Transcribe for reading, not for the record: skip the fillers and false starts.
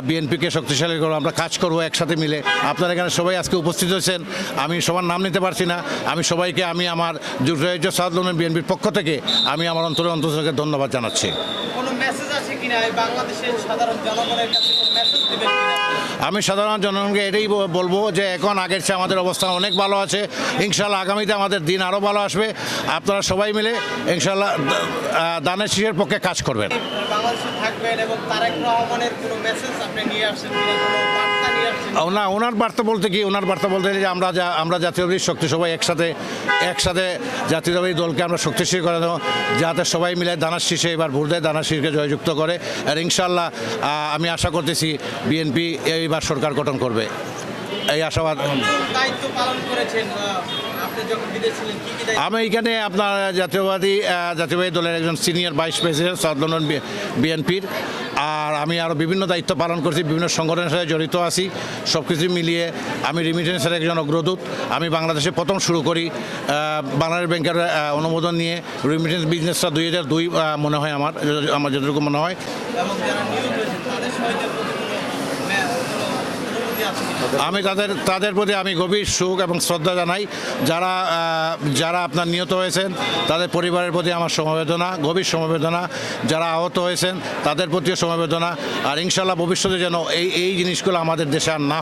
বিএনপিকে শক্তিশালী করবো, আমরা কাজ করব একসাথে মিলে। আপনারা এখানে সবাই আজকে উপস্থিত হয়েছেন, আমি সবার নাম নিতে পারছি না, আমি সবাইকে আমি আমার যুক্তরাজ্য সাউথ লন্ডন বিএনপির পক্ষ থেকে আমি আমার অন্তর থেকে ধন্যবাদ জানাচ্ছি। কোনো মেসেজ আছে কিনা এই বাংলাদেশের সাধারণ জনগণের কাছে, কোনো মেসেজ দিবেন কিনা? আমি সাধারণ জনগণকে এটাই বলবো যে এখন আগের চেয়ে আমাদের অবস্থান অনেক ভালো আছে। ইনশাল্লাহ আগামীতে আমাদের দিন আরও ভালো আসবে। আপনারা সবাই মিলে ইনশাল্লাহ দানের শীষের পক্ষে কাজ করবেন। বাংলাদেশে থাকবেন এবং তারেক রহমানের কোনো মেসেজ আপনি নিয়ে আসছেন কিনা, কোনো বার্তা নিয়ে আসছেন? ওনার বার্তা বলতে কি, ওনার বার্তা বলতে যে আমরা জাতীয়বাদী শক্তি সবাই একসাথে জাতীয়তাবাদী দলকে আমরা শক্তিশালী করে দেবো, যাতে সবাই মিলে দানার শীষে এবার ভোট দেয়, দানার শীষকে জয়যুক্ত করে। আর ইনশাল্লাহ আমি আশা করতেছি বিএনপি এইবার সরকার গঠন করবে, এই আশাবাদ। দায়িত্ব পালন করেছেন আপনি যখন বিদেশে ছিলেন, কি কি দায়িত্ব? আমি এখানে আপনার জাতীয়বাদী দলের একজন senior vice president south London বিএনপির। আর আমি আরও বিভিন্ন দায়িত্ব পালন করছি, বিভিন্ন সংগঠনের সাথে জড়িত আছি। সব কিছু মিলিয়ে আমি রেমিটেন্সের একজন অগ্রদূত। আমি বাংলাদেশে প্রথম শুরু করি বাংলাদেশ ব্যাংকের অনুমোদন নিয়ে রেমিটেন্স বিজনেসটা 2002 মনে হয়, আমার যতটুকু মনে হয়। এবং যারা নিয়োগ হয়েছে তাদের সহিত অনুমতি আছে কিনা? আমি তাদের প্রতি আমি গভীর সুখ এবং শ্রদ্ধা জানাই। যারা আপনার নিহত হয়েছেন তাদের পরিবারের প্রতি আমার সমবেদনা, গভীর সমবেদনা। যারা আহত হয়েছেন তাদের প্রতিও সমবেদনা। আর ইনশাল্লাহ ভবিষ্যতে যেন এই জিনিসগুলো আমাদের দেশে আর না